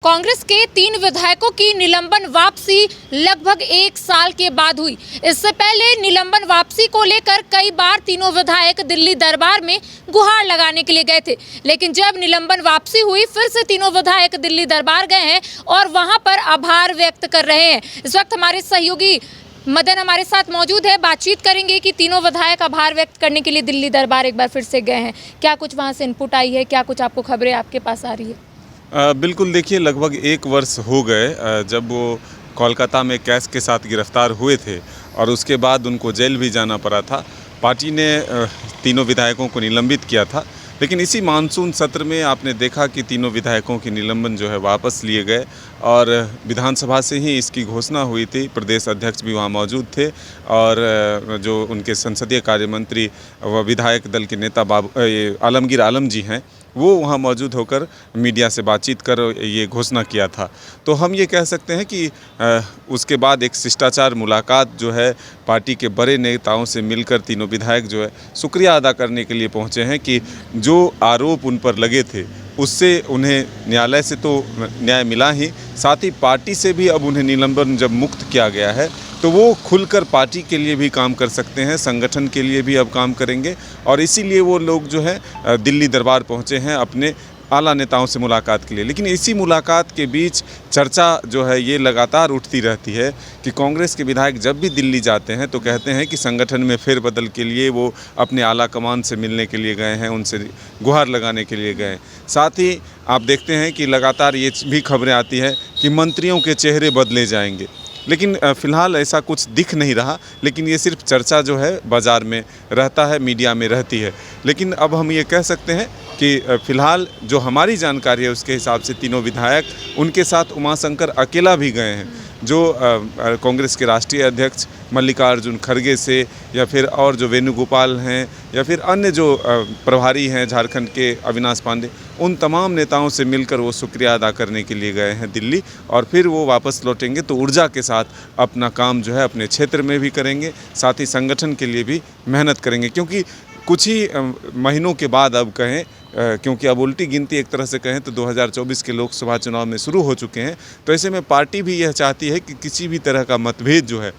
कांग्रेस के 3 विधायकों की निलंबन वापसी लगभग 1 साल के बाद हुई। इससे पहले निलंबन वापसी को लेकर कई बार तीनों विधायक दिल्ली दरबार में गुहार लगाने के लिए गए थे, लेकिन जब निलंबन वापसी हुई फिर से तीनों विधायक दिल्ली दरबार गए हैं और वहां पर आभार व्यक्त कर रहे हैं। इस वक्त हमारे सहयोगी मदन हमारे साथ मौजूद है, बातचीत करेंगे कि तीनों विधायक आभार व्यक्त करने के लिए दिल्ली दरबार एक बार फिर से गए हैं। क्या कुछ वहां से इनपुट आई है, क्या कुछ आपको खबरें आपके पास आ रही है? बिल्कुल, देखिए लगभग 1 वर्ष हो गए जब वो कोलकाता में कैश के साथ गिरफ्तार हुए थे और उसके बाद उनको जेल भी जाना पड़ा था। पार्टी ने तीनों विधायकों को निलंबित किया था, लेकिन इसी मानसून सत्र में आपने देखा कि तीनों विधायकों की निलंबन जो है वापस लिए गए और विधानसभा से ही इसकी घोषणा हुई थी। प्रदेश अध्यक्ष भी वहाँ मौजूद थे और जो उनके संसदीय कार्य मंत्री व विधायक दल के नेता आलमगीर आलम जी हैं, वो वहाँ मौजूद होकर मीडिया से बातचीत कर ये घोषणा किया था। तो हम ये कह सकते हैं कि उसके बाद एक शिष्टाचार मुलाकात जो है पार्टी के बड़े नेताओं से मिलकर तीनों विधायक जो है शुक्रिया अदा करने के लिए पहुँचे हैं कि जो आरोप उन पर लगे थे उससे उन्हें न्यायालय से तो न्याय मिला ही, साथ ही पार्टी से भी अब उन्हें निलंबन जब मुक्त किया गया है तो वो खुलकर पार्टी के लिए भी काम कर सकते हैं, संगठन के लिए भी अब काम करेंगे। और इसीलिए वो लोग जो है दिल्ली दरबार पहुँचे हैं अपने आला नेताओं से मुलाकात के लिए। लेकिन इसी मुलाकात के बीच चर्चा जो है ये लगातार उठती रहती है कि कांग्रेस के विधायक जब भी दिल्ली जाते हैं तो कहते हैं कि संगठन में फेरबदल के लिए वो अपने आला कमान से मिलने के लिए गए हैं, उनसे गुहार लगाने के लिए गए। साथ ही आप देखते हैं कि लगातार ये भी खबरें आती है कि मंत्रियों के चेहरे बदले जाएंगे, लेकिन फ़िलहाल ऐसा कुछ दिख नहीं रहा। लेकिन ये सिर्फ चर्चा जो है बाज़ार में रहता है, मीडिया में रहती है। लेकिन अब हम ये कह सकते हैं कि फ़िलहाल जो हमारी जानकारी है उसके हिसाब से तीनों विधायक उनके साथ उमाशंकर अकेला भी गए हैं, जो कांग्रेस के राष्ट्रीय अध्यक्ष मल्लिकार्जुन खड़गे से या फिर और जो वेणुगोपाल हैं या फिर अन्य जो प्रभारी हैं झारखंड के अविनाश पांडे, उन तमाम नेताओं से मिलकर वो शुक्रिया अदा करने के लिए गए हैं दिल्ली। और फिर वो वापस लौटेंगे तो ऊर्जा के साथ अपना काम जो है अपने क्षेत्र में भी करेंगे, साथ ही संगठन के लिए भी मेहनत करेंगे। क्योंकि कुछ ही महीनों के बाद अब कहें, क्योंकि अब उल्टी गिनती एक तरह से कहें तो 2024 के लोकसभा चुनाव में शुरू हो चुके हैं, तो ऐसे में पार्टी भी यह चाहती है कि किसी भी तरह का मतभेद जो है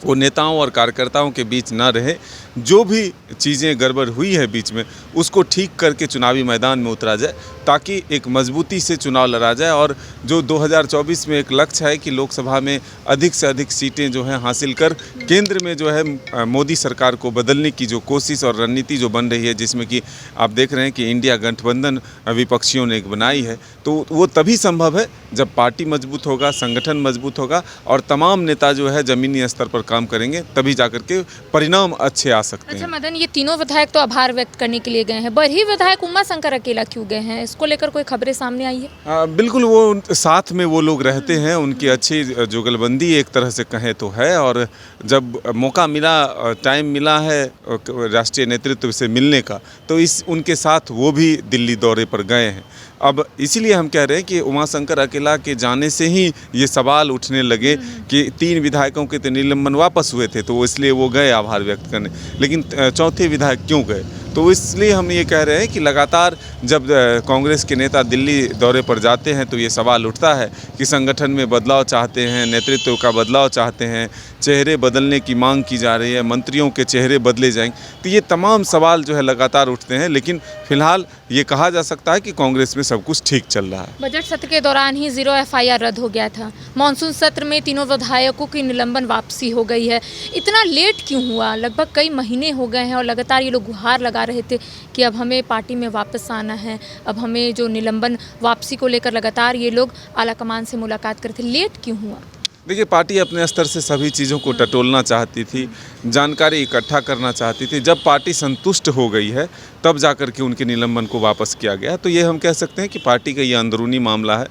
वो नेताओं और कार्यकर्ताओं के बीच ना रहे। जो भी चीज़ें गड़बड़ हुई है बीच में उसको ठीक करके चुनावी मैदान में उतरा जाए, ताकि एक मजबूती से चुनाव लड़ा जाए। और जो 2024 में एक लक्ष्य है कि लोकसभा में अधिक से अधिक सीटें जो हैं हासिल कर केंद्र में जो है मोदी सरकार को बदलने की जो कोशिश और रणनीति जो बन रही है, जिसमें कि आप देख रहे हैं कि इंडिया गठबंधन विपक्षियों ने एक बनाई है, तो वो तभी संभव है जब पार्टी मजबूत होगा, संगठन मजबूत होगा और तमाम नेता जो है ज़मीनी स्तर पर काम करेंगे, तभी जाकर के परिणाम अच्छे आ सकते हैं। अच्छा मदन, ये तीनों विधायक तो आभार व्यक्त करने के लिए गए हैं, बड़ी विधायक उमाशंकर अकेला क्यों गए हैं? इसको लेकर कोई खबरें सामने आई है? बिल्कुल, वो साथ में वो लोग रहते हैं, उनकी अच्छी जुगलबंदी एक तरह से कहें तो है। और जब मौका मिला, टाइम मिला है राष्ट्रीय नेतृत्व से मिलने का, तो उनके साथ वो भी दिल्ली दौरे पर गए हैं। अब इसीलिए हम कह रहे हैं कि उमाशंकर अकेला के जाने से ही ये सवाल उठने लगे कि 3 विधायकों के तो निलंबन वापस हुए थे, तो इसलिए वो गए आभार व्यक्त करने, लेकिन चौथे विधायक क्यों गए? तो इसलिए हम ये कह रहे हैं कि लगातार जब कांग्रेस के नेता दिल्ली दौरे पर जाते हैं तो ये सवाल उठता है कि संगठन में बदलाव चाहते हैं, नेतृत्व का बदलाव चाहते हैं, चेहरे बदलने की मांग की जा रही है, मंत्रियों के चेहरे बदले जाएंगे। तो ये तमाम सवाल जो है लगातार उठते हैं, लेकिन फिलहाल ये कहा जा सकता है कि कांग्रेस में सब कुछ ठीक चल रहा है। बजट सत्र के दौरान ही 0 FIR रद्द हो गया था, मानसून सत्र में तीनों विधायकों की निलंबन वापसी हो गई है। इतना लेट क्यों हुआ? लगभग कई महीने हो गए हैं और लगातार ये लोग गुहार लगा रहे थे कि अब हमें पार्टी में वापस आना है, अब हमें जो निलंबन वापसी को लेकर लगातार ये लोग आला कमान से मुलाकात करते। लेट क्यों हुआ? देखिए, पार्टी अपने स्तर से सभी चीज़ों को टटोलना चाहती थी, जानकारी इकट्ठा करना चाहती थी। जब पार्टी संतुष्ट हो गई है तब जाकर के उनके निलंबन को वापस किया गया। तो ये हम कह सकते हैं कि पार्टी का ये अंदरूनी मामला है।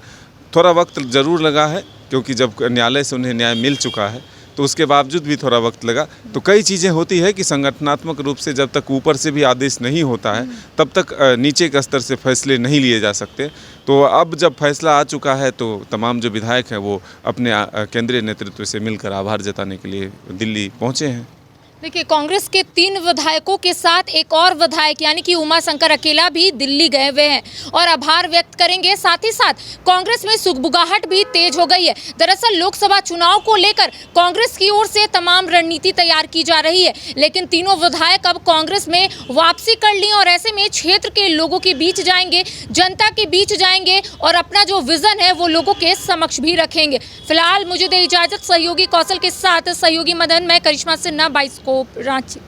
थोड़ा वक्त ज़रूर लगा है, क्योंकि जब न्यायालय से उन्हें न्याय मिल चुका है तो उसके बावजूद भी थोड़ा वक्त लगा। तो कई चीज़ें होती है कि संगठनात्मक रूप से जब तक ऊपर से भी आदेश नहीं होता है तब तक नीचे के स्तर से फैसले नहीं लिए जा सकते। तो अब जब फैसला आ चुका है तो तमाम जो विधायक हैं वो अपने केंद्रीय नेतृत्व से मिलकर आभार जताने के लिए दिल्ली पहुँचे हैं। देखिए, कांग्रेस के 3 विधायकों के साथ एक और विधायक यानी कि उमा शंकर अकेला भी दिल्ली गए हुए हैं और आभार व्यक्त करेंगे। साथ ही साथ कांग्रेस में सुगबुगाहट भी तेज हो गई है। दरअसल लोकसभा चुनाव को लेकर कांग्रेस की ओर से तमाम रणनीति तैयार की जा रही है, लेकिन तीनों विधायक अब कांग्रेस में वापसी कर ली और ऐसे में क्षेत्र के लोगों के बीच जाएंगे, जनता के बीच जाएंगे और अपना जो विजन है वो लोगों के समक्ष भी रखेंगे। फिलहाल मुझे दे इजाजत, सहयोगी कौशल के साथ सहयोगी मदन, मैं करिश्मा सिन्हा, बाइस्कोप रांची।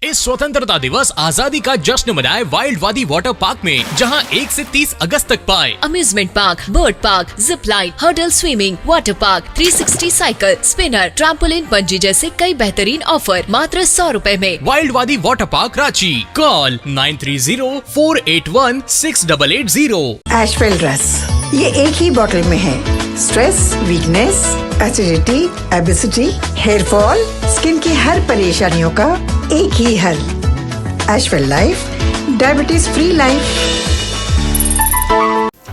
इस स्वतंत्रता दिवस आजादी का जश्न मनाए वाइल्ड वादी वाटर पार्क में, जहां 1 से 30 अगस्त तक पाए amusement park, bird park, zip line, hurdle swimming, water park, 360 cycle, spinner, trampoline, bungee जैसे कई बेहतरीन ऑफर मात्र 100 रुपए में। Wild Wadi water park Ranchi, call 9304816880। Ashwell रस, ये एक ही बोतल में है। Stress, weakness, acidity, obesity, hair fall, skin की हर परेशानियों का एक ही हल। Ashwell life, diabetes free life.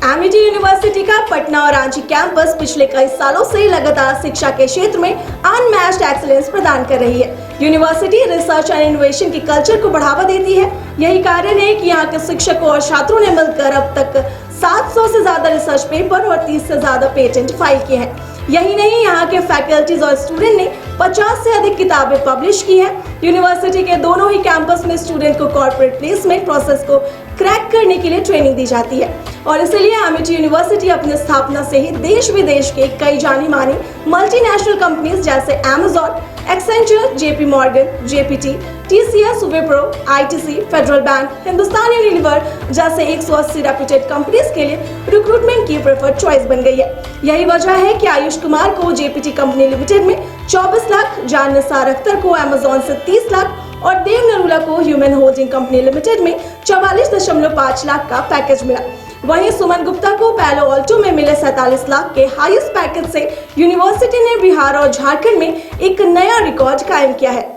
Amity university का पटना और रांची कैंपस पिछले कई सालों से लगातार शिक्षा के क्षेत्र में अनमैच्ड एक्सीलेंस प्रदान कर रही है। यूनिवर्सिटी रिसर्च एंड इनोवेशन के कल्चर को बढ़ावा देती है। यही कारण है कि यहाँ के शिक्षकों और छात्रों ने मिलकर अब तक 700 से ज्यादा रिसर्च पेपर और 30 से ज्यादा पेटेंट फाइल किए हैं। यही नहीं, यहाँ के फैकल्टीज और स्टूडेंट ने 50 से अधिक किताबें पब्लिश की हैं। यूनिवर्सिटी के दोनों ही कैंपस में स्टूडेंट को कॉर्पोरेट प्लेसमेंट प्रोसेस को क्रैक करने के लिए ट्रेनिंग दी जाती है और इसलिए एमिटी यूनिवर्सिटी अपनी स्थापना से ही देश विदेश के कई जानी मानी मल्टीनेशनल कंपनीज जैसे Amazon, Accenture, JP Morgan, GPT, TCS, Wipro, ITC, federal bank, Hindustan Unilever जैसे 180 रेप्यूटेड कंपनीज के लिए रिक्रूटमेंट की प्रेफर्ड चॉइस बन गई है। यही वजह है कि आयुष कुमार को जेपीटी कंपनी लिमिटेड में 24 लाख, जान निसार अख्तर को अमेज़न से 30 लाख और देव नरूला को ह्यूमन होल्डिंग कंपनी लिमिटेड में 44.5 लाख का पैकेज मिला। वहीं सुमन गुप्ता को पैलो ऑल्टो में मिले 47 लाख के हाईएस्ट पैकेज से यूनिवर्सिटी ने बिहार और झारखंड में एक नया रिकॉर्ड कायम किया है।